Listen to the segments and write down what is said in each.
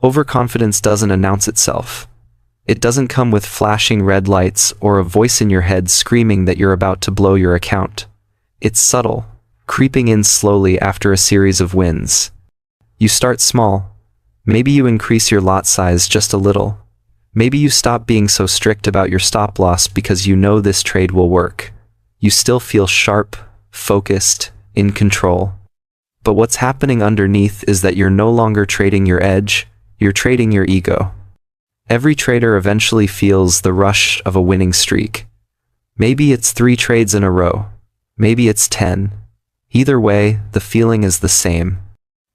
Overconfidence doesn't announce itself. It doesn't come with flashing red lights or a voice in your head screaming that you're about to blow your account. It's subtle, creeping in slowly after a series of wins. You start small. Maybe you increase your lot size just a little. Maybe you stop being so strict about your stop loss because you know this trade will work. You still feel sharp, focused, in control. But what's happening underneath is that you're no longer trading your edge, you're trading your ego. Every trader eventually feels the rush of a winning streak. Maybe it's 3 trades in a row. Maybe it's 10. Either way, the feeling is the same.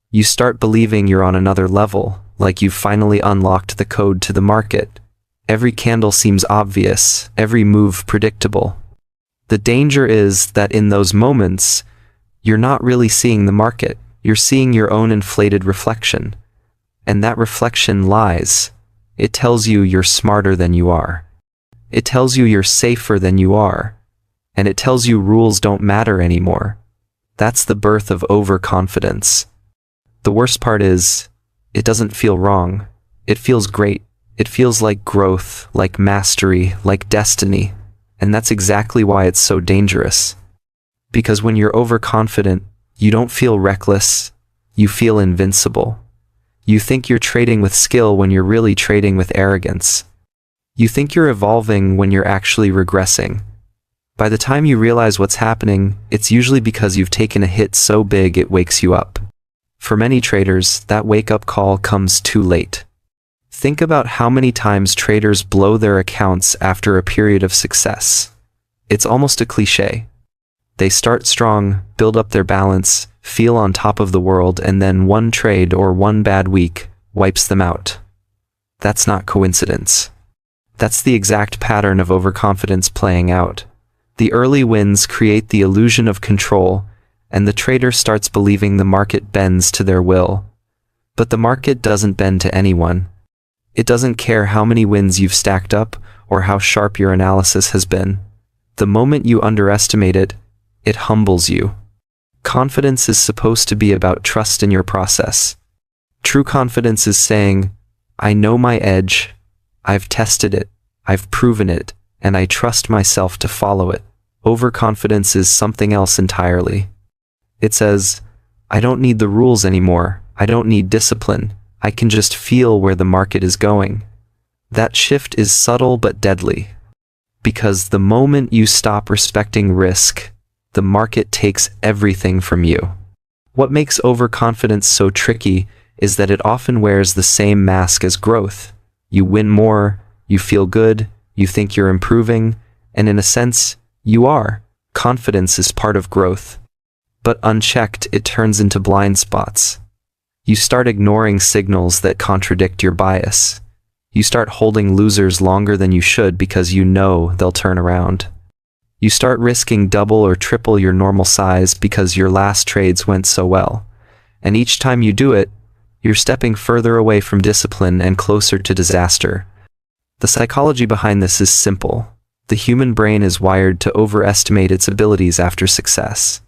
You start believing you're on another level, like you've finally unlocked the code to the market. Every candle seems obvious, every move predictable. The danger is that in those moments, you're not really seeing the market, you're seeing your own inflated reflection. And that reflection lies. It tells you you're smarter than you are. It tells you you're safer than you are. And it tells you rules don't matter anymore. That's the birth of overconfidence. The worst part is, it doesn't feel wrong. It feels great. It feels like growth, like mastery, like destiny. And that's exactly why it's so dangerous. Because when you're overconfident, you don't feel reckless, you feel invincible. You think you're trading with skill when you're really trading with arrogance. You think you're evolving when you're actually regressing. By the time you realize what's happening, it's usually because you've taken a hit so big it wakes you up. For many traders, that wake-up call comes too late. Think about how many times traders blow their accounts after a period of success. It's almost a cliché. They start strong, build up their balance, feel on top of the world, and then one trade or one bad week wipes them out. That's not coincidence. That's the exact pattern of overconfidence playing out. The early wins create the illusion of control, and the trader starts believing the market bends to their will. But the market doesn't bend to anyone. It doesn't care how many wins you've stacked up or how sharp your analysis has been. The moment you underestimate it, it humbles you. Confidence is supposed to be about trust in your process. True confidence is saying, I know my edge, I've tested it, I've proven it, and I trust myself to follow it. Overconfidence is something else entirely. It says, I don't need the rules anymore, I don't need discipline, I can just feel where the market is going. That shift is subtle but deadly. Because the moment you stop respecting risk, the market takes everything from you. What makes overconfidence so tricky is that it often wears the same mask as growth. You win more, you feel good, you think you're improving, and in a sense, you are. Confidence is part of growth. But unchecked, it turns into blind spots. You start ignoring signals that contradict your bias. You start holding losers longer than you should because you know they'll turn around. You start risking double or triple your normal size because your last trades went so well. And each time you do it, you're stepping further away from discipline and closer to disaster. The psychology behind this is simple. The human brain is wired to overestimate its abilities after success.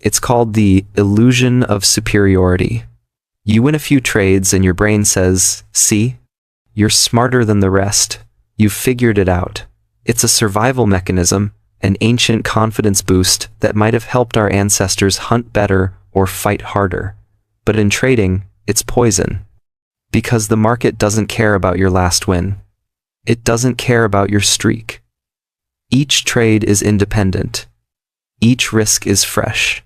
It's called the illusion of superiority. You win a few trades and your brain says, see? You're smarter than the rest. You've figured it out. It's a survival mechanism, an ancient confidence boost that might have helped our ancestors hunt better or fight harder. But in trading, it's poison. Because the market doesn't care about your last win. It doesn't care about your streak. Each trade is independent. Each risk is fresh.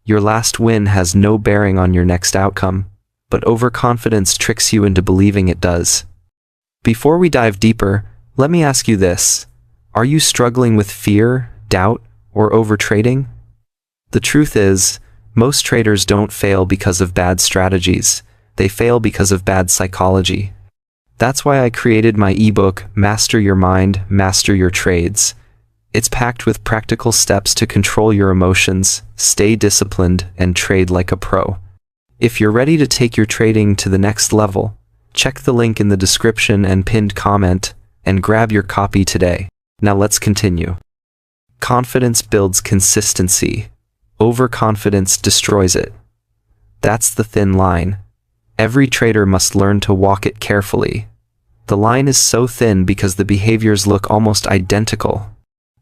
Your last win has no bearing on your next outcome, but overconfidence tricks you into believing it does. Before we dive deeper, let me ask you this. Are you struggling with fear, doubt, or overtrading? The truth is, most traders don't fail because of bad strategies. They fail because of bad psychology. That's why I created my ebook, Master Your Mind, Master Your Trades. It's packed with practical steps to control your emotions, stay disciplined, and trade like a pro. If you're ready to take your trading to the next level, check the link in the description and pinned comment, and grab your copy today. Now let's continue. Confidence builds consistency. Overconfidence destroys it. That's the thin line. Every trader must learn to walk it carefully. The line is so thin because the behaviors look almost identical.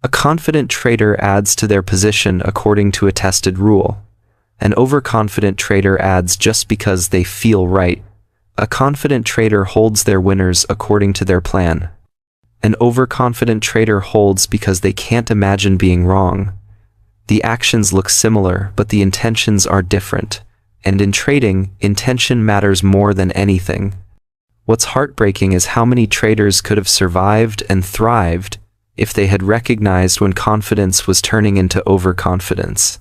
A confident trader adds to their position according to a tested rule. An overconfident trader adds just because they feel right. A confident trader holds their winners according to their plan. An overconfident trader holds because they can't imagine being wrong. The actions look similar, but the intentions are different. And in trading, intention matters more than anything. What's heartbreaking is how many traders could have survived and thrived if they had recognized when confidence was turning into overconfidence.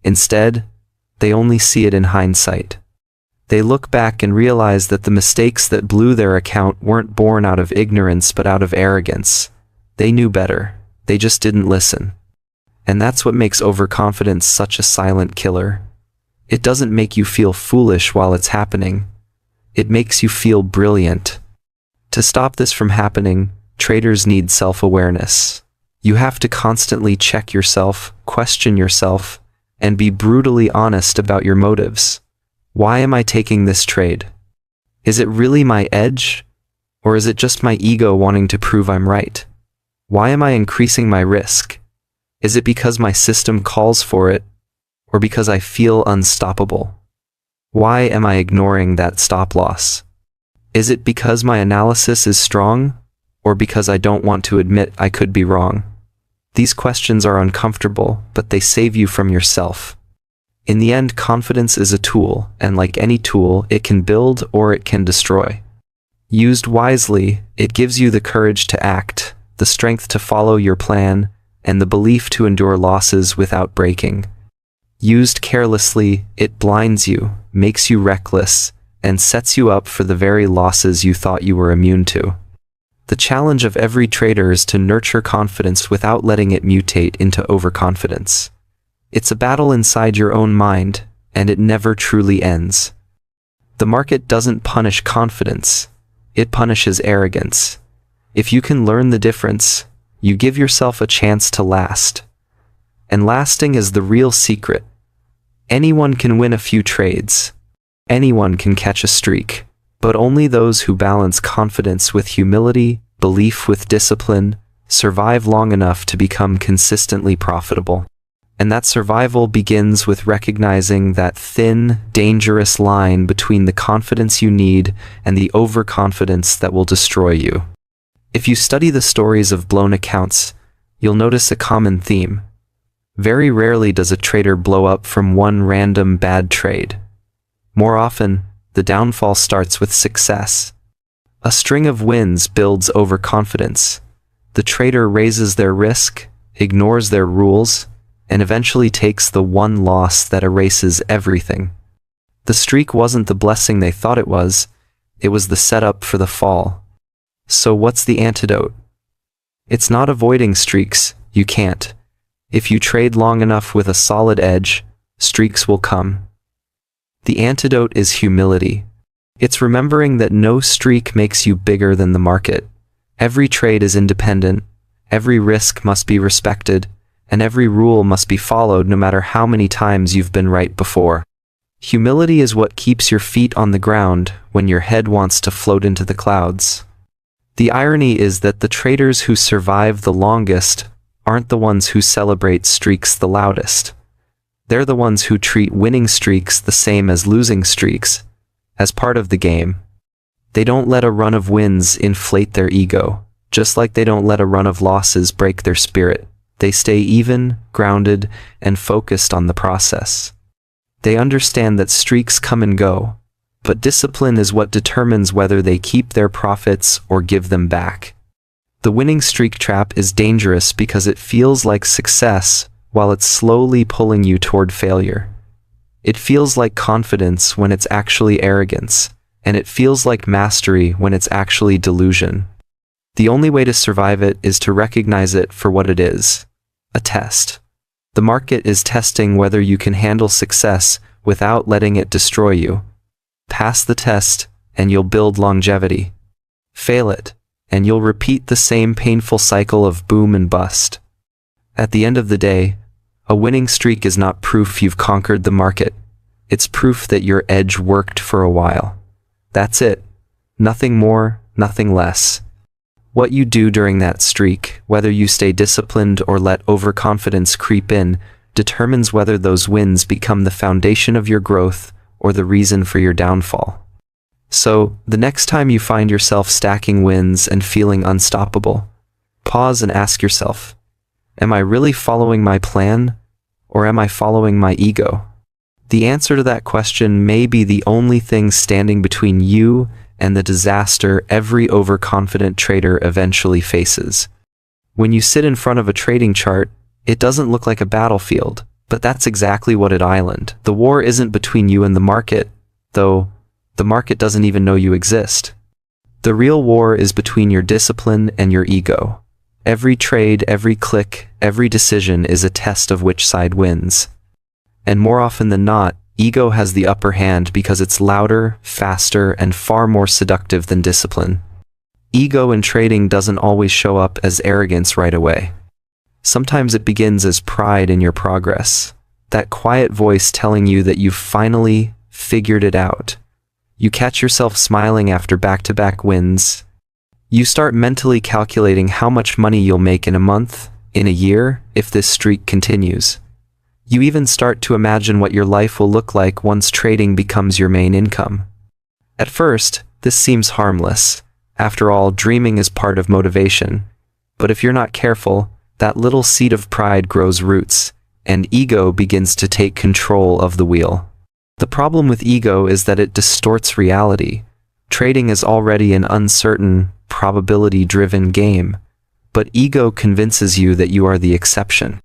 Instead, they only see it in hindsight. They look back and realize that the mistakes that blew their account weren't born out of ignorance but out of arrogance. They knew better. They just didn't listen. And that's what makes overconfidence such a silent killer. It doesn't make you feel foolish while it's happening. It makes you feel brilliant. To stop this from happening, traders need self-awareness. You have to constantly check yourself, question yourself, and be brutally honest about your motives. Why am I taking this trade? Is it really my edge? Or is it just my ego wanting to prove I'm right? Why am I increasing my risk? Is it because my system calls for it? Or because I feel unstoppable? Why am I ignoring that stop loss? Is it because my analysis is strong? Or because I don't want to admit I could be wrong? These questions are uncomfortable, but they save you from yourself. In the end, confidence is a tool, and like any tool, it can build or it can destroy. Used wisely, it gives you the courage to act, the strength to follow your plan, and the belief to endure losses without breaking. Used carelessly, it blinds you, makes you reckless, and sets you up for the very losses you thought you were immune to. The challenge of every trader is to nurture confidence without letting it mutate into overconfidence. It's a battle inside your own mind, and it never truly ends. The market doesn't punish confidence, it punishes arrogance. If you can learn the difference, you give yourself a chance to last. And lasting is the real secret. Anyone can win a few trades. Anyone can catch a streak. But only those who balance confidence with humility, belief with discipline, survive long enough to become consistently profitable. And that survival begins with recognizing that thin, dangerous line between the confidence you need and the overconfidence that will destroy you. If you study the stories of blown accounts, you'll notice a common theme. Very rarely does a trader blow up from one random bad trade. More often, the downfall starts with success. A string of wins builds overconfidence. The trader raises their risk, ignores their rules, and eventually takes the one loss that erases everything. The streak wasn't the blessing they thought it was the setup for the fall. So what's the antidote? It's not avoiding streaks, you can't. If you trade long enough with a solid edge, streaks will come. The antidote is humility. It's remembering that no streak makes you bigger than the market. Every trade is independent, every risk must be respected, and every rule must be followed no matter how many times you've been right before. Humility is what keeps your feet on the ground when your head wants to float into the clouds. The irony is that the traders who survive the longest aren't the ones who celebrate streaks the loudest. They're the ones who treat winning streaks the same as losing streaks, as part of the game. They don't let a run of wins inflate their ego, just like they don't let a run of losses break their spirit. They stay even, grounded, and focused on the process. They understand that streaks come and go, but discipline is what determines whether they keep their profits or give them back. The winning streak trap is dangerous because it feels like success while it's slowly pulling you toward failure. It feels like confidence when it's actually arrogance, and it feels like mastery when it's actually delusion. The only way to survive it is to recognize it for what it is, a test. The market is testing whether you can handle success without letting it destroy you. Pass the test, and you'll build longevity. Fail it, and you'll repeat the same painful cycle of boom and bust. At the end of the day, a winning streak is not proof you've conquered the market. It's proof that your edge worked for a while. That's it. Nothing more, nothing less. What you do during that streak, whether you stay disciplined or let overconfidence creep in, determines whether those wins become the foundation of your growth or the reason for your downfall. So, the next time you find yourself stacking wins and feeling unstoppable, pause and ask yourself, am I really following my plan, or am I following my ego? The answer to that question may be the only thing standing between you and the disaster every overconfident trader eventually faces. When you sit in front of a trading chart, it doesn't look like a battlefield, but that's exactly what it island. The war isn't between you and the market, though the market doesn't even know you exist. The real war is between your discipline and your ego. Every trade, every click, every decision is a test of which side wins. And more often than not, ego has the upper hand because it's louder, faster, and far more seductive than discipline. Ego in trading doesn't always show up as arrogance right away. Sometimes it begins as pride in your progress, that quiet voice telling you that you've finally figured it out. You catch yourself smiling after back-to-back wins. You start mentally calculating how much money you'll make in a month, in a year, if this streak continues. You even start to imagine what your life will look like once trading becomes your main income. At first, this seems harmless. After all, dreaming is part of motivation. But if you're not careful, that little seed of pride grows roots, and ego begins to take control of the wheel. The problem with ego is that it distorts reality. Trading is already an uncertain, probability-driven game, but ego convinces you that you are the exception.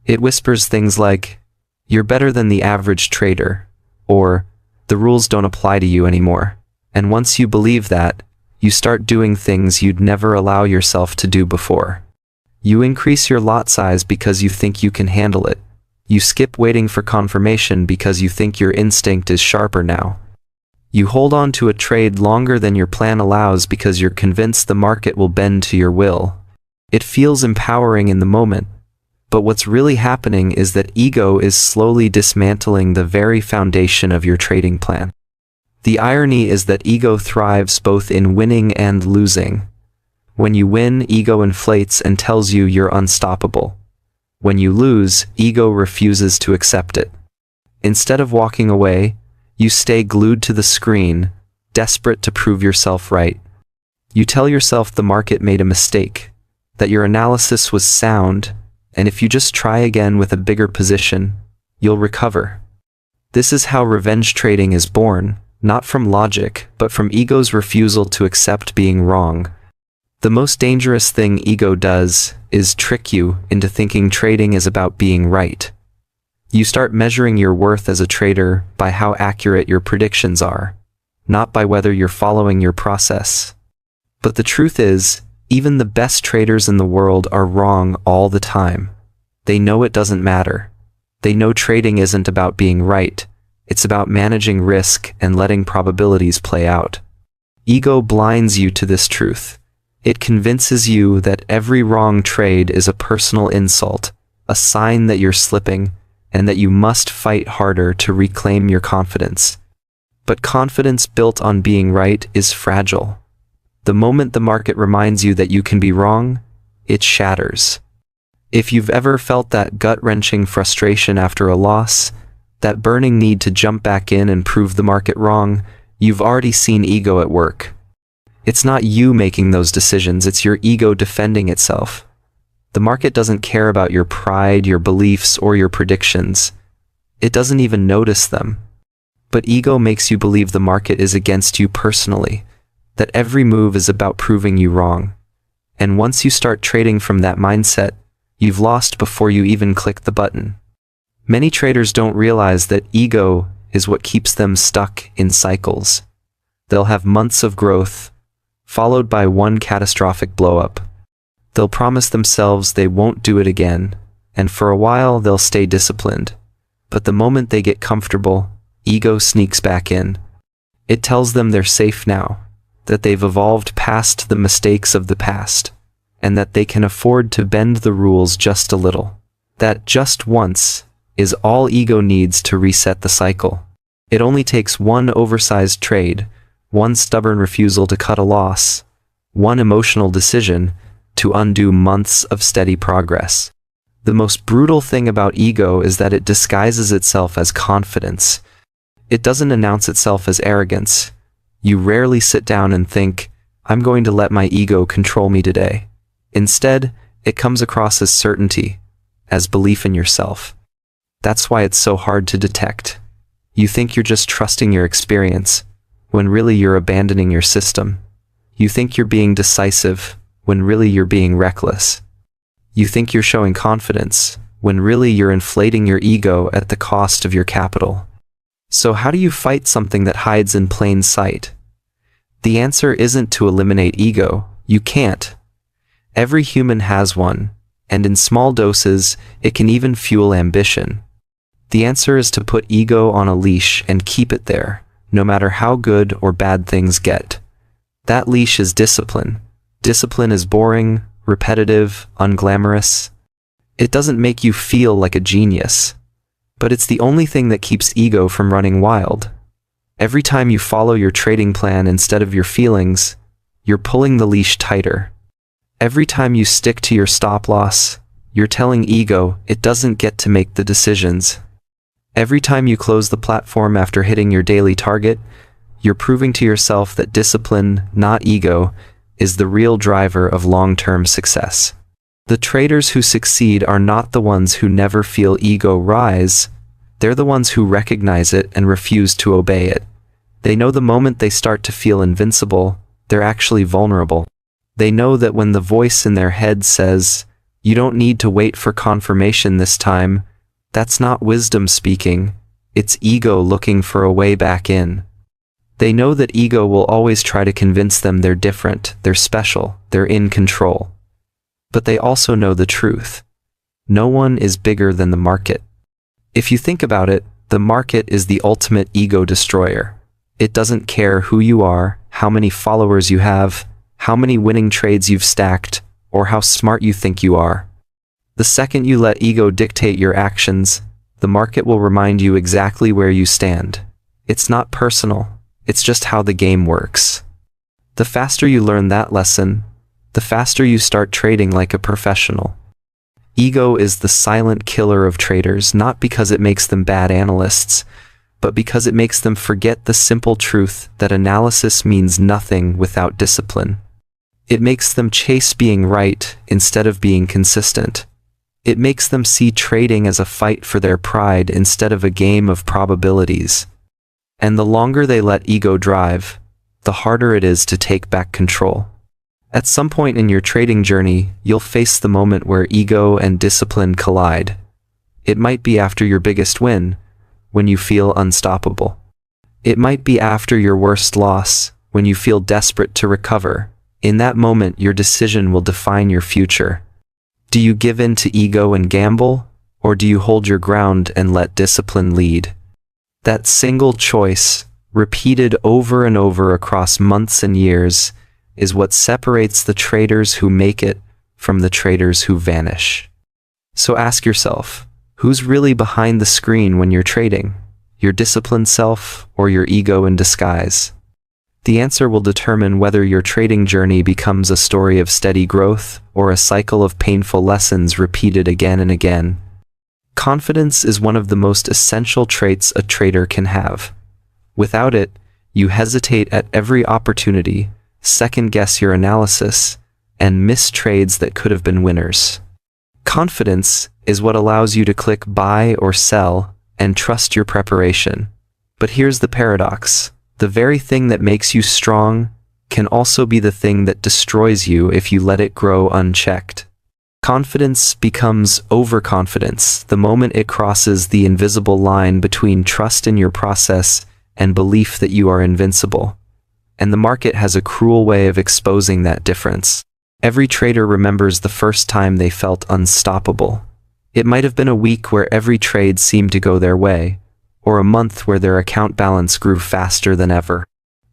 It whispers things like, "You're better than the average trader," or "The rules don't apply to you anymore." And once you believe that, you start doing things you'd never allow yourself to do before. You increase your lot size because you think you can handle it. You skip waiting for confirmation because you think your instinct is sharper now. You hold on to a trade longer than your plan allows because you're convinced the market will bend to your will. It feels empowering in the moment, but what's really happening is that ego is slowly dismantling the very foundation of your trading plan. The irony is that ego thrives both in winning and losing. When you win, ego inflates and tells you you're unstoppable. When you lose, ego refuses to accept it. Instead of walking away, you stay glued to the screen, desperate to prove yourself right. You tell yourself the market made a mistake, that your analysis was sound, and if you just try again with a bigger position, you'll recover. This is how revenge trading is born, not from logic, but from ego's refusal to accept being wrong. The most dangerous thing ego does is trick you into thinking trading is about being right. You start measuring your worth as a trader by how accurate your predictions are, not by whether you're following your process. But the truth is, even the best traders in the world are wrong all the time. They know it doesn't matter. They know trading isn't about being right. It's about managing risk and letting probabilities play out. Ego blinds you to this truth. It convinces you that every wrong trade is a personal insult, a sign that you're slipping, and that you must fight harder to reclaim your confidence. But confidence built on being right is fragile. The moment the market reminds you that you can be wrong, it shatters. If you've ever felt that gut-wrenching frustration after a loss, that burning need to jump back in and prove the market wrong, you've already seen ego at work. It's not you making those decisions, it's your ego defending itself. The market doesn't care about your pride, your beliefs, or your predictions. It doesn't even notice them. But ego makes you believe the market is against you personally, that every move is about proving you wrong. And once you start trading from that mindset, you've lost before you even click the button. Many traders don't realize that ego is what keeps them stuck in cycles. They'll have months of growth, followed by one catastrophic blow-up. They'll promise themselves they won't do it again, and for a while they'll stay disciplined. But the moment they get comfortable, ego sneaks back in. It tells them they're safe now, that they've evolved past the mistakes of the past, and that they can afford to bend the rules just a little. That just once is all ego needs to reset the cycle. It only takes one oversized trade, one stubborn refusal to cut a loss, one emotional decision to undo months of steady progress. The most brutal thing about ego is that it disguises itself as confidence. It doesn't announce itself as arrogance. You rarely sit down and think, "I'm going to let my ego control me today." Instead, it comes across as certainty, as belief in yourself. That's why it's so hard to detect. You think you're just trusting your experience, when really you're abandoning your system. You think you're being decisive, when really you're being reckless. You think you're showing confidence, when really you're inflating your ego at the cost of your capital. So how do you fight something that hides in plain sight? The answer isn't to eliminate ego. You can't. Every human has one, and in small doses, it can even fuel ambition. The answer is to put ego on a leash and keep it there, no matter how good or bad things get. That leash is discipline. Discipline is boring, repetitive, unglamorous. It doesn't make you feel like a genius, but it's the only thing that keeps ego from running wild. Every time you follow your trading plan instead of your feelings, you're pulling the leash tighter. Every time you stick to your stop loss, you're telling ego it doesn't get to make the decisions. Every time you close the platform after hitting your daily target, you're proving to yourself that discipline, not ego, is the real driver of long-term success. The traders who succeed are not the ones who never feel ego rise. They're the ones who recognize it and refuse to obey it. They know the moment they start to feel invincible, they're actually vulnerable. They know that when the voice in their head says, "You don't need to wait for confirmation this time," that's not wisdom speaking, it's ego looking for a way back in. They know that ego will always try to convince them they're different, they're special, they're in control. But they also know the truth. No one is bigger than the market. If you think about it, the market is the ultimate ego destroyer. It doesn't care who you are, how many followers you have, how many winning trades you've stacked, or how smart you think you are. The second you let ego dictate your actions, the market will remind you exactly where you stand. It's not personal, it's just how the game works. The faster you learn that lesson, the faster you start trading like a professional. Ego is the silent killer of traders, not because it makes them bad analysts, but because it makes them forget the simple truth that analysis means nothing without discipline. It makes them chase being right instead of being consistent. It makes them see trading as a fight for their pride instead of a game of probabilities. And the longer they let ego drive, the harder it is to take back control. At some point in your trading journey, you'll face the moment where ego and discipline collide. It might be after your biggest win, when you feel unstoppable. It might be after your worst loss, when you feel desperate to recover. In that moment, your decision will define your future. Do you give in to ego and gamble, or do you hold your ground and let discipline lead? That single choice, repeated over and over across months and years, is what separates the traders who make it from the traders who vanish. So ask yourself, who's really behind the screen when you're trading? Your disciplined self or your ego in disguise? The answer will determine whether your trading journey becomes a story of steady growth or a cycle of painful lessons repeated again and again. Confidence is one of the most essential traits a trader can have. Without it, you hesitate at every opportunity, second-guess your analysis, and miss trades that could have been winners. Confidence is what allows you to click buy or sell and trust your preparation. But here's the paradox. The very thing that makes you strong can also be the thing that destroys you if you let it grow unchecked. Confidence becomes overconfidence the moment it crosses the invisible line between trust in your process and belief that you are invincible. And the market has a cruel way of exposing that difference. Every trader remembers the first time they felt unstoppable. It might have been a week where every trade seemed to go their way, or a month where their account balance grew faster than ever.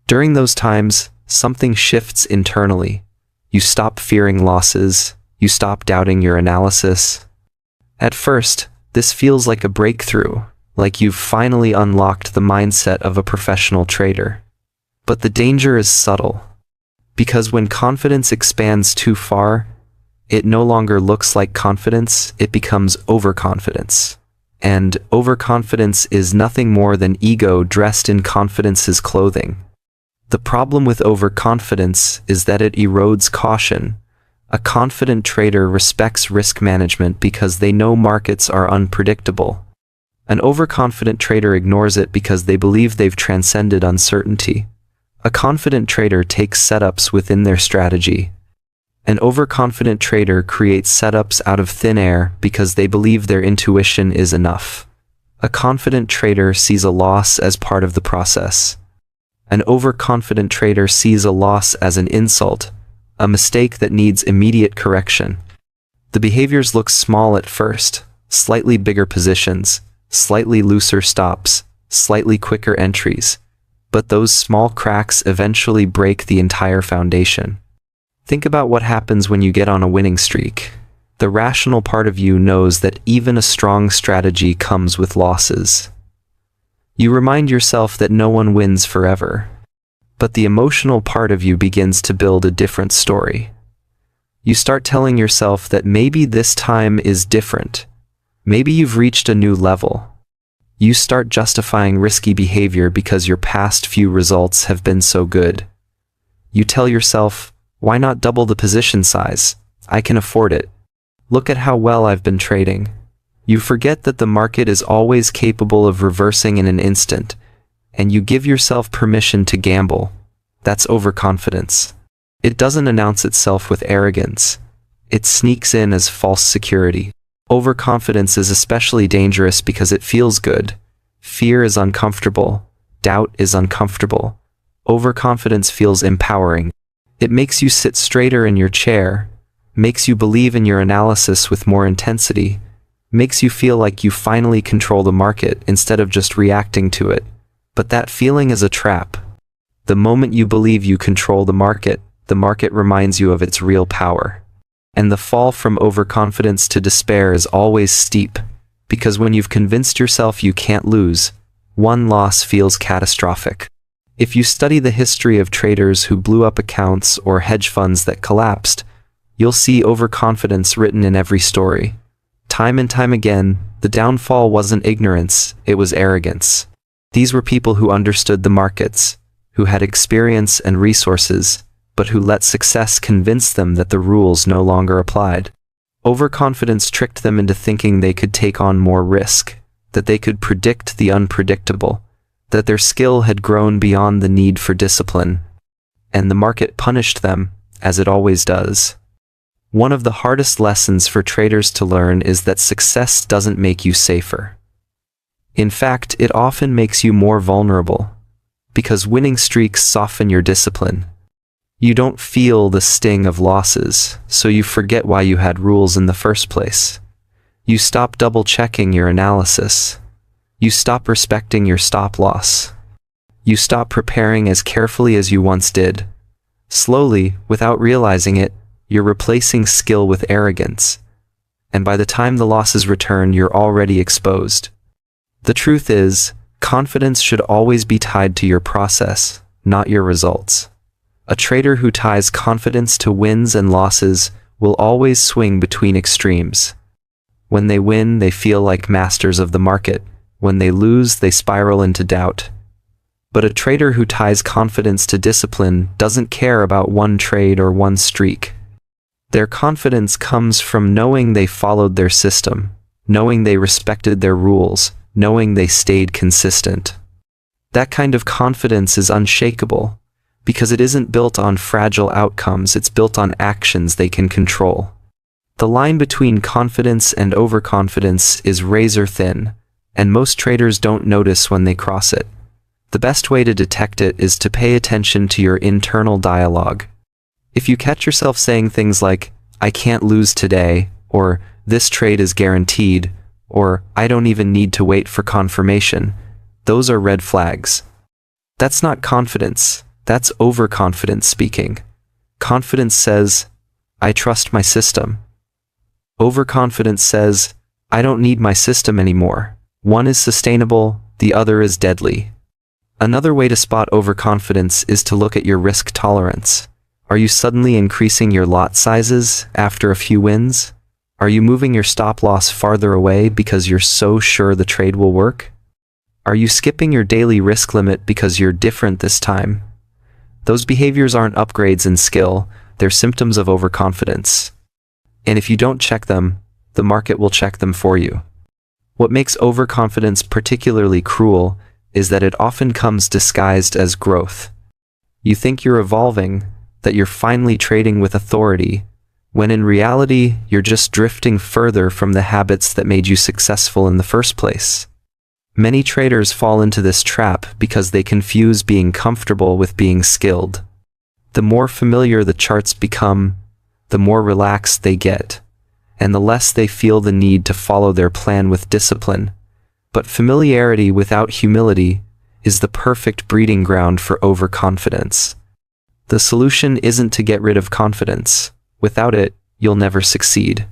During those times, something shifts internally. You stop fearing losses, you stop doubting your analysis. At first, this feels like a breakthrough, like you've finally unlocked the mindset of a professional trader. But the danger is subtle. Because when confidence expands too far, it no longer looks like confidence, it becomes overconfidence. And overconfidence is nothing more than ego dressed in confidence's clothing. The problem with overconfidence is that it erodes caution. A confident trader respects risk management because they know markets are unpredictable. An overconfident trader ignores it because they believe they've transcended uncertainty. A confident trader takes setups within their strategy. An overconfident trader creates setups out of thin air because they believe their intuition is enough. A confident trader sees a loss as part of the process. An overconfident trader sees a loss as an insult, a mistake that needs immediate correction. The behaviors look small at first, slightly bigger positions, slightly looser stops, slightly quicker entries, but those small cracks eventually break the entire foundation. Think about what happens when you get on a winning streak. The rational part of you knows that even a strong strategy comes with losses. You remind yourself that no one wins forever. But the emotional part of you begins to build a different story. You start telling yourself that maybe this time is different. Maybe you've reached a new level. You start justifying risky behavior because your past few results have been so good. You tell yourself, why not double the position size? I can afford it. Look at how well I've been trading. You forget that the market is always capable of reversing in an instant, and you give yourself permission to gamble. That's overconfidence. It doesn't announce itself with arrogance. It sneaks in as false security. Overconfidence is especially dangerous because it feels good. Fear is uncomfortable. Doubt is uncomfortable. Overconfidence feels empowering. It makes you sit straighter in your chair, makes you believe in your analysis with more intensity, makes you feel like you finally control the market instead of just reacting to it. But that feeling is a trap. The moment you believe you control the market reminds you of its real power. And the fall from overconfidence to despair is always steep, because when you've convinced yourself you can't lose, one loss feels catastrophic. If you study the history of traders who blew up accounts or hedge funds that collapsed, you'll see overconfidence written in every story. Time and time again, the downfall wasn't ignorance, it was arrogance. These were people who understood the markets, who had experience and resources, but who let success convince them that the rules no longer applied. Overconfidence tricked them into thinking they could take on more risk, that they could predict the unpredictable, that their skill had grown beyond the need for discipline. And the market punished them, as it always does. One of the hardest lessons for traders to learn is that success doesn't make you safer. In fact, it often makes you more vulnerable, because winning streaks soften your discipline. You don't feel the sting of losses, so you forget why you had rules in the first place. You stop double-checking your analysis. You stop respecting your stop-loss. You stop preparing as carefully as you once did. Slowly, without realizing it, you're replacing skill with arrogance. And by the time the losses return, you're already exposed. The truth is, confidence should always be tied to your process, not your results. A trader who ties confidence to wins and losses will always swing between extremes. When they win, they feel like masters of the market. When they lose, they spiral into doubt. But a trader who ties confidence to discipline doesn't care about one trade or one streak. Their confidence comes from knowing they followed their system, knowing they respected their rules, knowing they stayed consistent. That kind of confidence is unshakable, because it isn't built on fragile outcomes, it's built on actions they can control. The line between confidence and overconfidence is razor thin, and most traders don't notice when they cross it. The best way to detect it is to pay attention to your internal dialogue. If you catch yourself saying things like, "I can't lose today," or "this trade is guaranteed," or "I don't even need to wait for confirmation," those are red flags. That's not confidence. That's overconfidence speaking. Confidence says, "I trust my system." Overconfidence says, "I don't need my system anymore. One is sustainable, the other is deadly." Another way to spot overconfidence is to look at your risk tolerance. Are you suddenly increasing your lot sizes after a few wins? Are you moving your stop loss farther away because you're so sure the trade will work? Are you skipping your daily risk limit because you're different this time? Those behaviors aren't upgrades in skill, they're symptoms of overconfidence. And if you don't check them, the market will check them for you. What makes overconfidence particularly cruel is that it often comes disguised as growth. You think you're evolving, that you're finally trading with authority, when in reality, you're just drifting further from the habits that made you successful in the first place. Many traders fall into this trap because they confuse being comfortable with being skilled. The more familiar the charts become, the more relaxed they get, and the less they feel the need to follow their plan with discipline. But familiarity without humility is the perfect breeding ground for overconfidence. The solution isn't to get rid of confidence. Without it, you'll never succeed.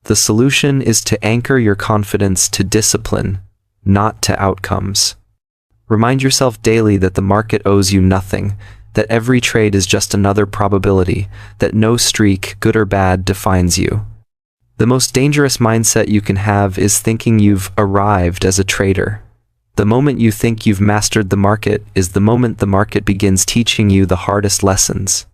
The solution is to anchor your confidence to discipline, not to outcomes. Remind yourself daily that the market owes you nothing, that every trade is just another probability, that no streak, good or bad, defines you. The most dangerous mindset you can have is thinking you've arrived as a trader. The moment you think you've mastered the market is the moment the market begins teaching you the hardest lessons.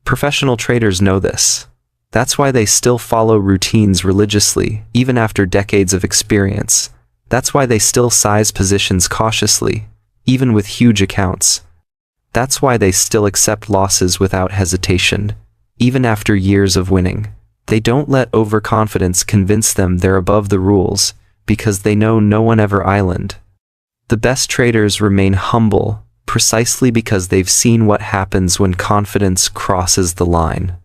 Professional traders know this. That's why they still follow routines religiously, even after decades of experience. That's why they still size positions cautiously, even with huge accounts. That's why they still accept losses without hesitation, even after years of winning. They don't let overconfidence convince them they're above the rules, because they know no one ever island. The best traders remain humble, precisely because they've seen what happens when confidence crosses the line.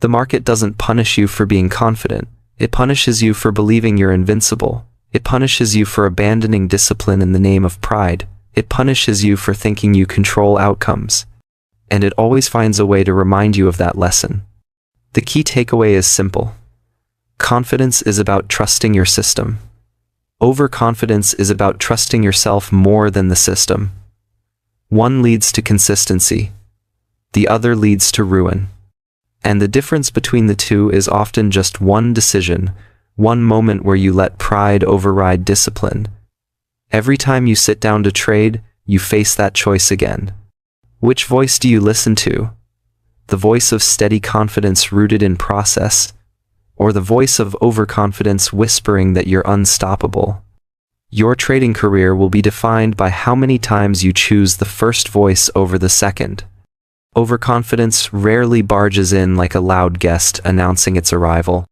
The market doesn't punish you for being confident. It punishes you for believing you're invincible. It punishes you for abandoning discipline in the name of pride. It punishes you for thinking you control outcomes. And it always finds a way to remind you of that lesson. The key takeaway is simple. Confidence is about trusting your system. Overconfidence is about trusting yourself more than the system. One leads to consistency. The other leads to ruin. And the difference between the two is often just one decision, one moment where you let pride override discipline. Every time you sit down to trade, you face that choice again. Which voice do you listen to? The voice of steady confidence rooted in process, or the voice of overconfidence whispering that you're unstoppable? Your trading career will be defined by how many times you choose the first voice over the second. Overconfidence rarely barges in like a loud guest announcing its arrival.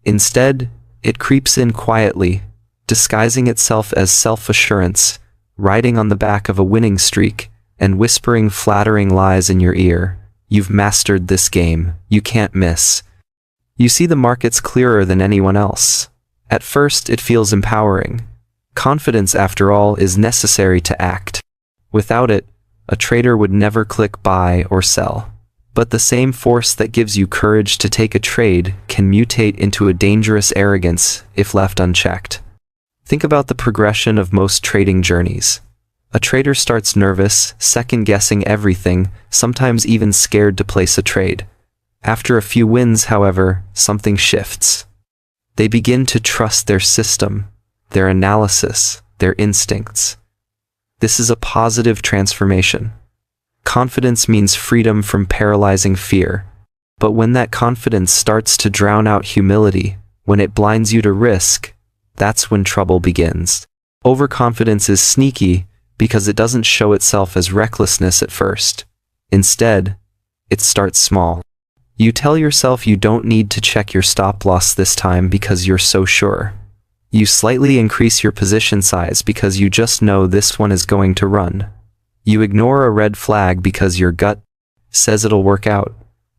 Instead, it creeps in quietly, disguising itself as self-assurance, riding on the back of a winning streak, and whispering flattering lies in your ear. You've mastered this game. You can't miss. You see the markets clearer than anyone else. At first, it feels empowering. Confidence, after all, is necessary to act. Without it, a trader would never click buy or sell. But the same force that gives you courage to take a trade can mutate into a dangerous arrogance if left unchecked. Think about the progression of most trading journeys. A trader starts nervous, second-guessing everything, sometimes even scared to place a trade. After a few wins, however, something shifts. They begin to trust their system, their analysis, their instincts. This is a positive transformation. Confidence means freedom from paralyzing fear. But when that confidence starts to drown out humility, when it blinds you to risk, that's when trouble begins. Overconfidence is sneaky because it doesn't show itself as recklessness at first. Instead, it starts small. You tell yourself you don't need to check your stop loss this time because you're so sure. You slightly increase your position size because you just know this one is going to run. You ignore a red flag because your gut says it'll work out.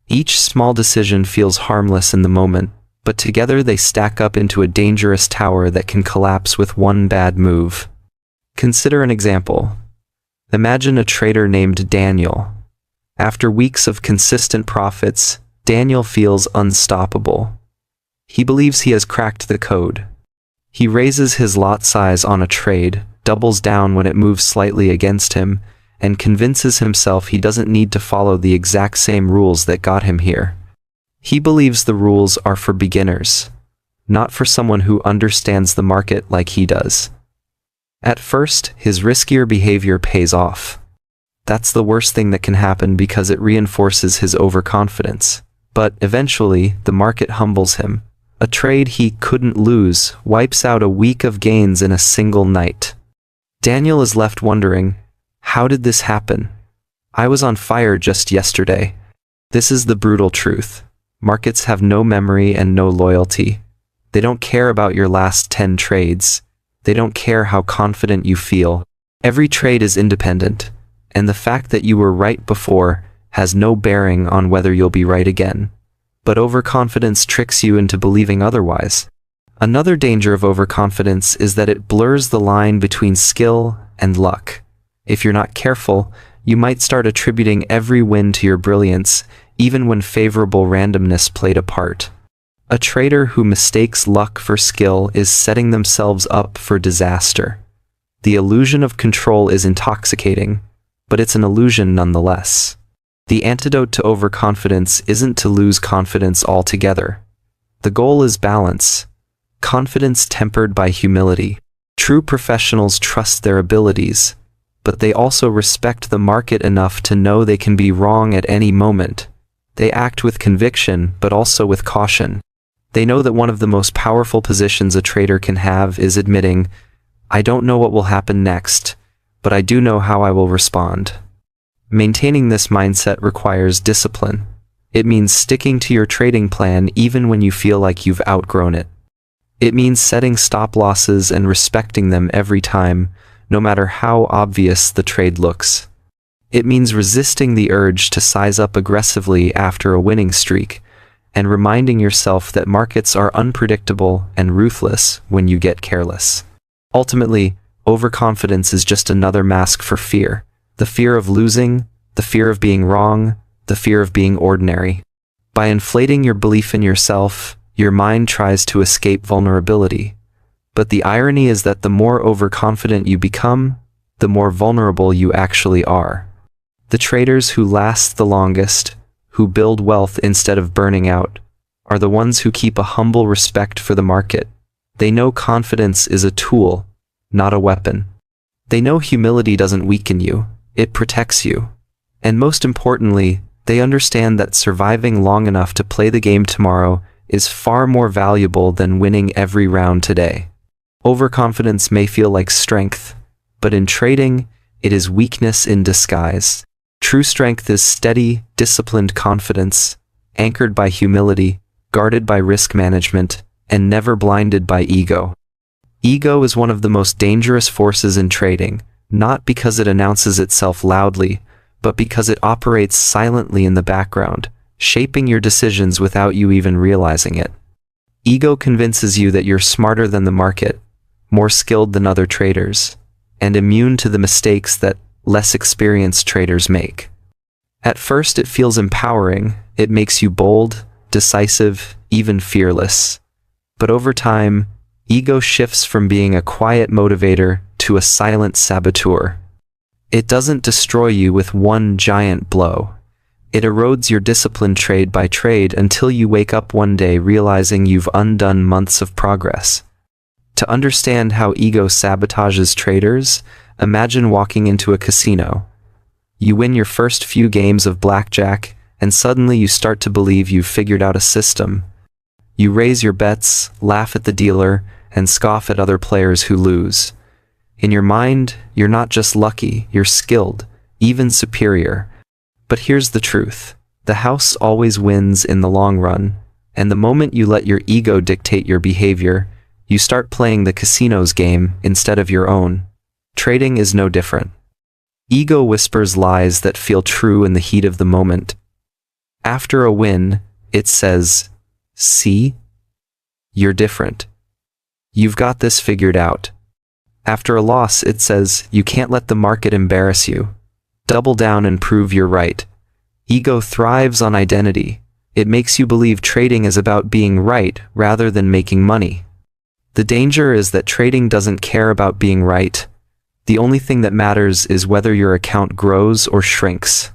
Each small decision feels harmless in the moment, but together they stack up into a dangerous tower that can collapse with one bad move. Consider an example. Imagine a trader named Daniel. After weeks of consistent profits, Daniel feels unstoppable. He believes he has cracked the code. He raises his lot size on a trade, doubles down when it moves slightly against him, and convinces himself he doesn't need to follow the exact same rules that got him here. He believes the rules are for beginners, not for someone who understands the market like he does. At first, his riskier behavior pays off. That's the worst thing that can happen because it reinforces his overconfidence. But eventually, the market humbles him. A trade he couldn't lose wipes out a week of gains in a single night. Daniel is left wondering, how did this happen? I was on fire just yesterday. This is the brutal truth. Markets have no memory and no loyalty. They don't care about your last 10 trades. They don't care how confident you feel. Every trade is independent, and the fact that you were right before has no bearing on whether you'll be right again. But overconfidence tricks you into believing otherwise. Another danger of overconfidence is that it blurs the line between skill and luck. If you're not careful, you might start attributing every win to your brilliance, even when favorable randomness played a part. A trader who mistakes luck for skill is setting themselves up for disaster. The illusion of control is intoxicating, but it's an illusion nonetheless. The antidote to overconfidence isn't to lose confidence altogether. The goal is balance. Confidence tempered by humility. True professionals trust their abilities, but they also respect the market enough to know they can be wrong at any moment. They act with conviction, but also with caution. They know that one of the most powerful positions a trader can have is admitting, I don't know what will happen next, but I do know how I will respond. Maintaining this mindset requires discipline. It means sticking to your trading plan even when you feel like you've outgrown it. It means setting stop losses and respecting them every time, no matter how obvious the trade looks. It means resisting the urge to size up aggressively after a winning streak, and reminding yourself that markets are unpredictable and ruthless when you get careless. Ultimately, overconfidence is just another mask for fear. The fear of losing, the fear of being wrong, the fear of being ordinary. By inflating your belief in yourself, your mind tries to escape vulnerability. But the irony is that the more overconfident you become, the more vulnerable you actually are. The traders who last the longest, who build wealth instead of burning out, are the ones who keep a humble respect for the market. They know confidence is a tool, not a weapon. They know humility doesn't weaken you, it protects you. And most importantly, they understand that surviving long enough to play the game tomorrow is far more valuable than winning every round today. Overconfidence may feel like strength, but in trading, it is weakness in disguise. True strength is steady, disciplined confidence, anchored by humility, guarded by risk management, and never blinded by ego. Ego is one of the most dangerous forces in trading, not because it announces itself loudly, but because it operates silently in the background, shaping your decisions without you even realizing it. Ego convinces you that you're smarter than the market, more skilled than other traders, and immune to the mistakes that less experienced traders make. At first, it feels empowering. It makes you bold, decisive, even fearless. But over time, ego shifts from being a quiet motivator to a silent saboteur. It doesn't destroy you with one giant blow. It erodes your discipline trade by trade until you wake up one day realizing you've undone months of progress. To understand how ego sabotages traders, imagine walking into a casino. You win your first few games of blackjack, and suddenly you start to believe you've figured out a system. You raise your bets, laugh at the dealer, and scoff at other players who lose. In your mind, you're not just lucky, you're skilled, even superior. But here's the truth. The house always wins in the long run, and the moment you let your ego dictate your behavior, you start playing the casino's game instead of your own. Trading is no different. Ego whispers lies that feel true in the heat of the moment. After a win, it says, "See? You're different. You've got this figured out." After a loss, it says, "You can't let the market embarrass you. Double down and prove you're right." Ego thrives on identity. It makes you believe trading is about being right rather than making money. The danger is that trading doesn't care about being right. The only thing that matters is whether your account grows or shrinks.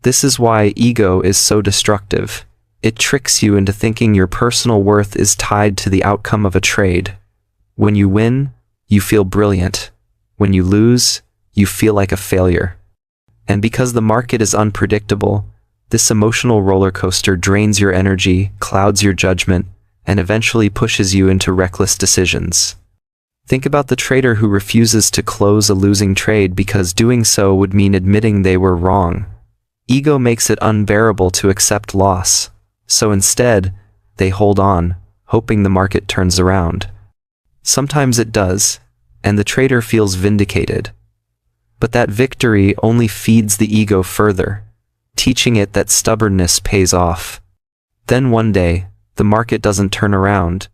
This is why ego is so destructive. It tricks you into thinking your personal worth is tied to the outcome of a trade. When you win, you feel brilliant. When you lose, you feel like a failure. And because the market is unpredictable, this emotional roller coaster drains your energy, clouds your judgment, and eventually pushes you into reckless decisions. Think about the trader who refuses to close a losing trade because doing so would mean admitting they were wrong. Ego makes it unbearable to accept loss, so instead, they hold on, hoping the market turns around. Sometimes it does, and the trader feels vindicated. But that victory only feeds the ego further, teaching it that stubbornness pays off. Then one day, the market doesn't turn around,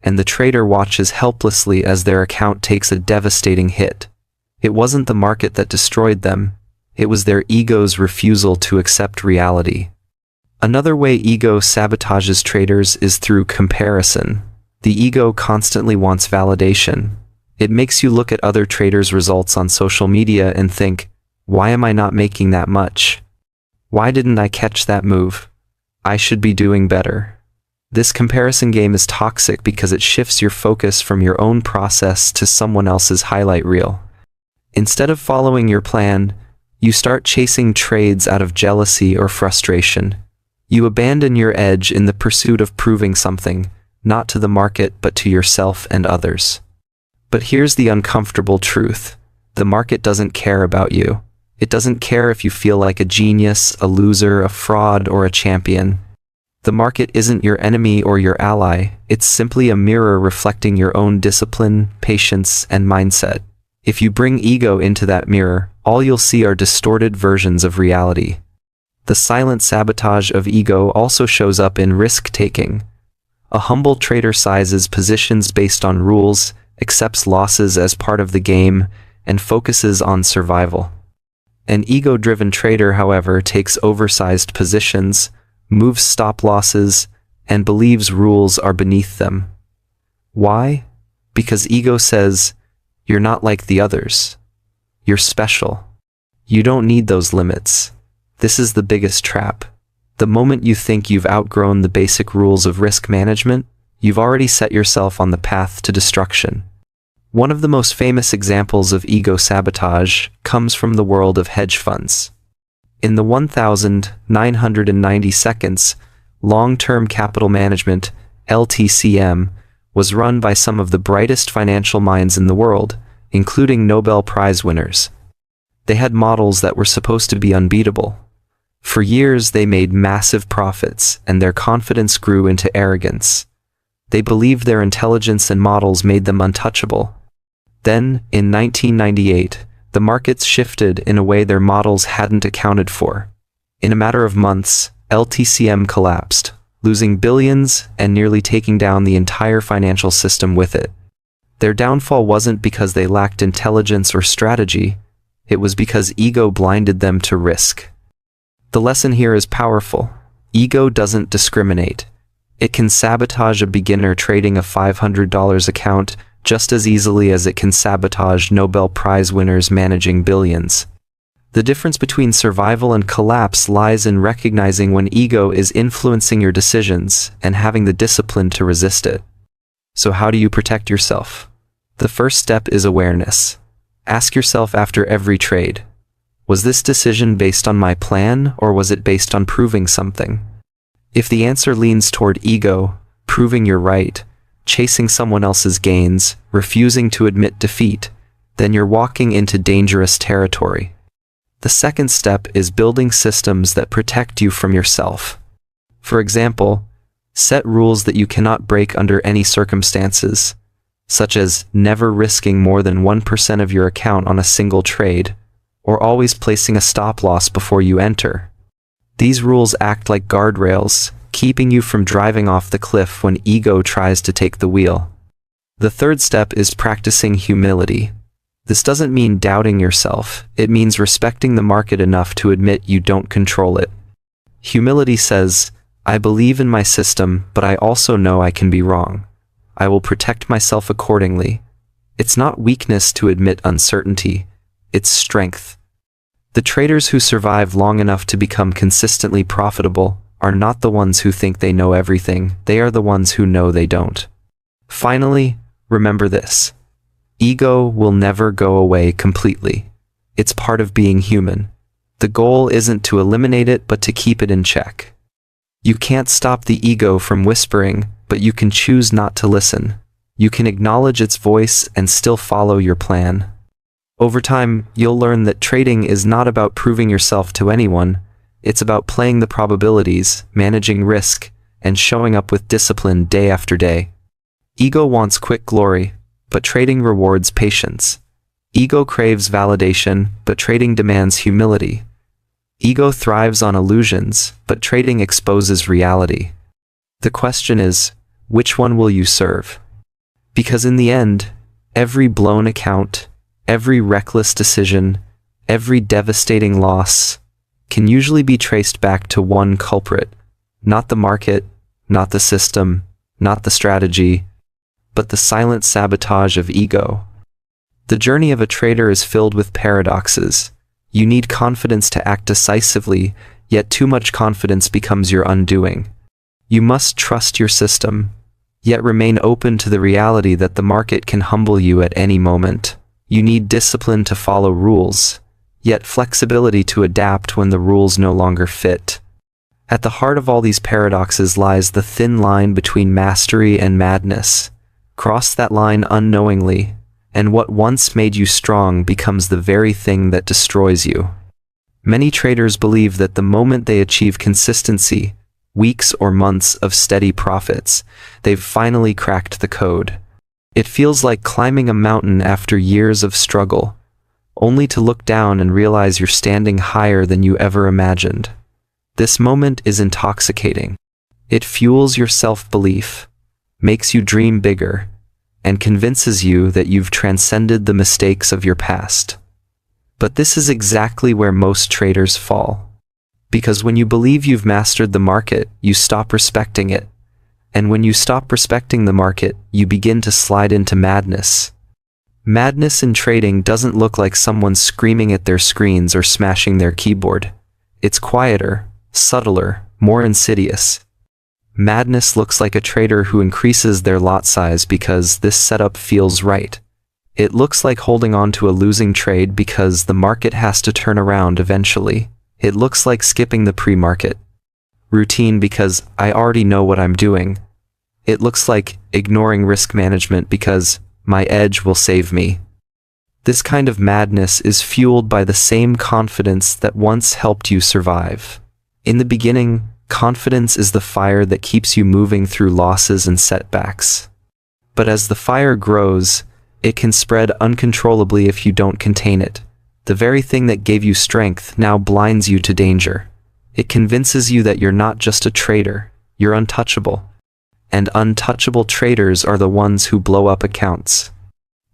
and the trader watches helplessly as their account takes a devastating hit. It wasn't the market that destroyed them, it was their ego's refusal to accept reality. Another way ego sabotages traders is through comparison. The ego constantly wants validation. It makes you look at other traders' results on social media and think, why am I not making that much? Why didn't I catch that move? I should be doing better. This comparison game is toxic because it shifts your focus from your own process to someone else's highlight reel. Instead of following your plan, you start chasing trades out of jealousy or frustration. You abandon your edge in the pursuit of proving something, not to the market but to yourself and others. But here's the uncomfortable truth. The market doesn't care about you. It doesn't care if you feel like a genius, a loser, a fraud, or a champion. The market isn't your enemy or your ally, it's simply a mirror reflecting your own discipline, patience, and mindset. If you bring ego into that mirror, all you'll see are distorted versions of reality. The silent sabotage of ego also shows up in risk-taking. A humble trader sizes positions based on rules, accepts losses as part of the game, and focuses on survival. An ego-driven trader, however, takes oversized positions, moves stop losses, and believes rules are beneath them. Why? Because ego says, you're not like the others. You're special. You don't need those limits. This is the biggest trap. The moment you think you've outgrown the basic rules of risk management, you've already set yourself on the path to destruction. One of the most famous examples of ego sabotage comes from the world of hedge funds. In the 1990 seconds, long-term capital management, LTCM, was run by some of the brightest financial minds in the world, including Nobel Prize winners. They had models that were supposed to be unbeatable. For years they made massive profits, and their confidence grew into arrogance. They believed their intelligence and models made them untouchable. Then, in 1998, the markets shifted in a way their models hadn't accounted for. In a matter of months, LTCM collapsed, losing billions and nearly taking down the entire financial system with it. Their downfall wasn't because they lacked intelligence or strategy, it was because ego blinded them to risk. The lesson here is powerful. Ego doesn't discriminate. It can sabotage a beginner trading a $500 account just as easily as it can sabotage Nobel Prize winners managing billions. The difference between survival and collapse lies in recognizing when ego is influencing your decisions and having the discipline to resist it. So how do you protect yourself? The first step is awareness. Ask yourself after every trade, was this decision based on my plan or was it based on proving something? If the answer leans toward ego, proving you're right, chasing someone else's gains, refusing to admit defeat, then you're walking into dangerous territory. The second step is building systems that protect you from yourself. For example, set rules that you cannot break under any circumstances, such as never risking more than 1% of your account on a single trade, or always placing a stop loss before you enter. These rules act like guardrails, keeping you from driving off the cliff when ego tries to take the wheel. The third step is practicing humility. This doesn't mean doubting yourself, it means respecting the market enough to admit you don't control it. Humility says, I believe in my system, but I also know I can be wrong. I will protect myself accordingly. It's not weakness to admit uncertainty, it's strength. The traders who survive long enough to become consistently profitable are not the ones who think they know everything, they are the ones who know they don't. Finally, remember this. Ego will never go away completely. It's part of being human. The goal isn't to eliminate it, but to keep it in check. You can't stop the ego from whispering, but you can choose not to listen. You can acknowledge its voice and still follow your plan. Over time, you'll learn that trading is not about proving yourself to anyone. It's about playing the probabilities, managing risk, and showing up with discipline day after day. Ego wants quick glory, but trading rewards patience. Ego craves validation, but trading demands humility. Ego thrives on illusions, but trading exposes reality. The question is, which one will you serve? Because in the end, every blown account, every reckless decision, every devastating loss can usually be traced back to one culprit. Not the market, not the system, not the strategy, but the silent sabotage of ego. The journey of a trader is filled with paradoxes. You need confidence to act decisively, yet too much confidence becomes your undoing. You must trust your system, yet remain open to the reality that the market can humble you at any moment. You need discipline to follow rules, yet flexibility to adapt when the rules no longer fit. At the heart of all these paradoxes lies the thin line between mastery and madness. Cross that line unknowingly, and what once made you strong becomes the very thing that destroys you. Many traders believe that the moment they achieve consistency, weeks or months of steady profits, they've finally cracked the code. It feels like climbing a mountain after years of struggle, only to look down and realize you're standing higher than you ever imagined. This moment is intoxicating. It fuels your self-belief, makes you dream bigger, and convinces you that you've transcended the mistakes of your past. But this is exactly where most traders fall. Because when you believe you've mastered the market, you stop respecting it. And when you stop respecting the market, you begin to slide into madness. Madness in trading doesn't look like someone screaming at their screens or smashing their keyboard. It's quieter, subtler, more insidious. Madness looks like a trader who increases their lot size because this setup feels right. It looks like holding on to a losing trade because the market has to turn around eventually. It looks like skipping the pre-market routine because I already know what I'm doing. It looks like ignoring risk management because my edge will save me. This kind of madness is fueled by the same confidence that once helped you survive. In the beginning, confidence is the fire that keeps you moving through losses and setbacks. But as the fire grows, it can spread uncontrollably if you don't contain it. The very thing that gave you strength now blinds you to danger. It convinces you that you're not just a trader, you're untouchable. And untouchable traders are the ones who blow up accounts.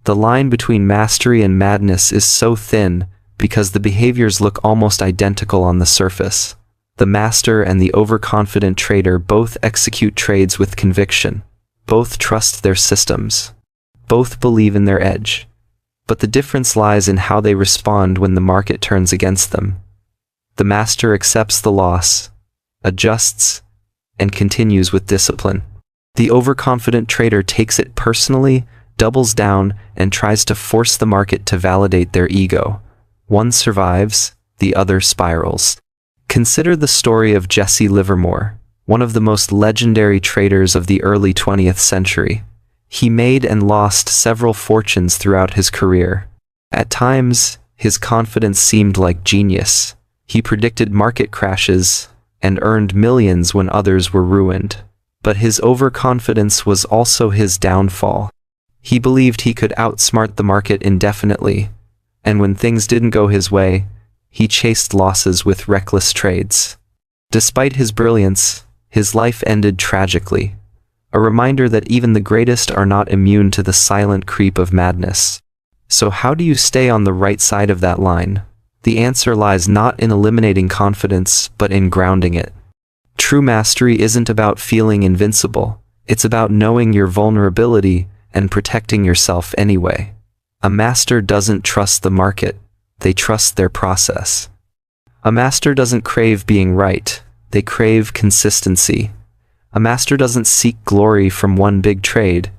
The line between mastery and madness is so thin because the behaviors look almost identical on the surface. The master and the overconfident trader both execute trades with conviction. Both trust their systems. Both believe in their edge. But the difference lies in how they respond when the market turns against them. The master accepts the loss, adjusts, and continues with discipline. The overconfident trader takes it personally, doubles down, and tries to force the market to validate their ego. One survives, the other spirals. Consider the story of Jesse Livermore, one of the most legendary traders of the early 20th century. He made and lost several fortunes throughout his career. At times, his confidence seemed like genius. He predicted market crashes and earned millions when others were ruined. But his overconfidence was also his downfall. He believed he could outsmart the market indefinitely, and when things didn't go his way, he chased losses with reckless trades. Despite his brilliance, his life ended tragically, a reminder that even the greatest are not immune to the silent creep of madness. So how do you stay on the right side of that line? The answer lies not in eliminating confidence, but in grounding it. True mastery isn't about feeling invincible, it's about knowing your vulnerability and protecting yourself anyway. A master doesn't trust the market, they trust their process. A master doesn't crave being right, they crave consistency. A master doesn't seek glory from one big trade,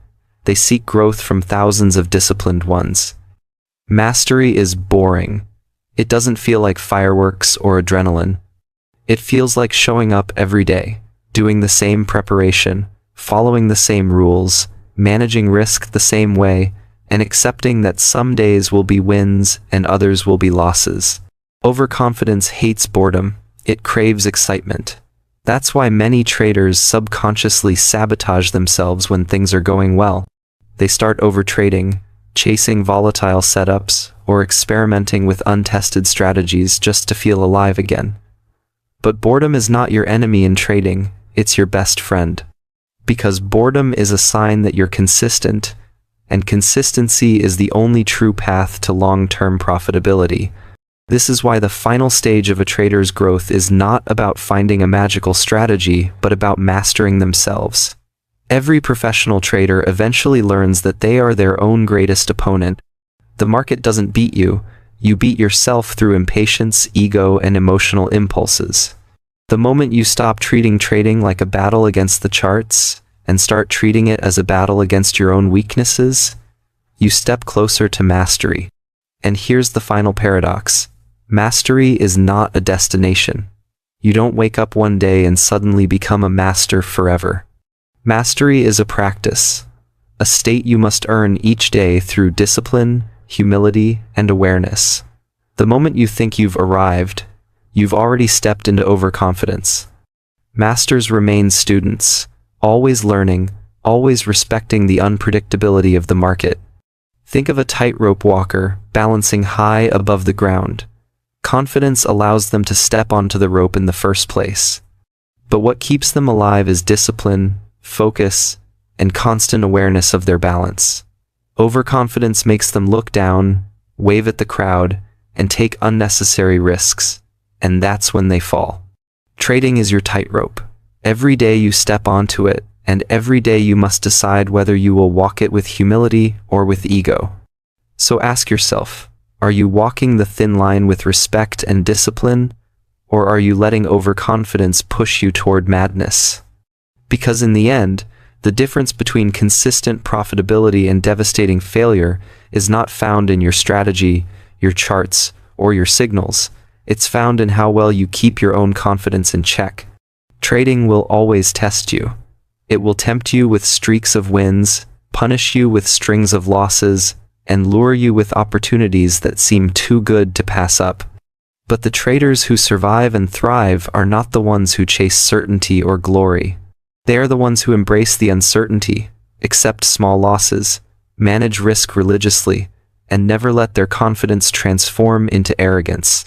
they seek growth from thousands of disciplined ones. Mastery is boring. It doesn't feel like fireworks or adrenaline. It feels like showing up every day, doing the same preparation, following the same rules, managing risk the same way, and accepting that some days will be wins and others will be losses. Overconfidence hates boredom, it craves excitement. That's why many traders subconsciously sabotage themselves when things are going well. They start overtrading, chasing volatile setups, or experimenting with untested strategies just to feel alive again. But boredom is not your enemy in trading, it's your best friend. Because boredom is a sign that you're consistent, and consistency is the only true path to long-term profitability. This is why the final stage of a trader's growth is not about finding a magical strategy, but about mastering themselves. Every professional trader eventually learns that they are their own greatest opponent. The market doesn't beat you, you beat yourself through impatience, ego, and emotional impulses. The moment you stop treating trading like a battle against the charts, and start treating it as a battle against your own weaknesses, you step closer to mastery. And here's the final paradox. Mastery is not a destination. You don't wake up one day and suddenly become a master forever. Mastery is a practice, a state you must earn each day through discipline, humility, and awareness. The moment you think you've arrived, you've already stepped into overconfidence. Masters remain students, always learning, always respecting the unpredictability of the market. Think of a tightrope walker balancing high above the ground. Confidence allows them to step onto the rope in the first place. But what keeps them alive is discipline, focus, and constant awareness of their balance. Overconfidence makes them look down, wave at the crowd, and take unnecessary risks, and that's when they fall. Trading is your tightrope. Every day you step onto it, and every day you must decide whether you will walk it with humility or with ego. So ask yourself, are you walking the thin line with respect and discipline, or are you letting overconfidence push you toward madness? Because in the end, the difference between consistent profitability and devastating failure is not found in your strategy, your charts, or your signals. It's found in how well you keep your own confidence in check. Trading will always test you. It will tempt you with streaks of wins, punish you with strings of losses, and lure you with opportunities that seem too good to pass up. But the traders who survive and thrive are not the ones who chase certainty or glory. They are the ones who embrace the uncertainty, accept small losses, manage risk religiously, and never let their confidence transform into arrogance.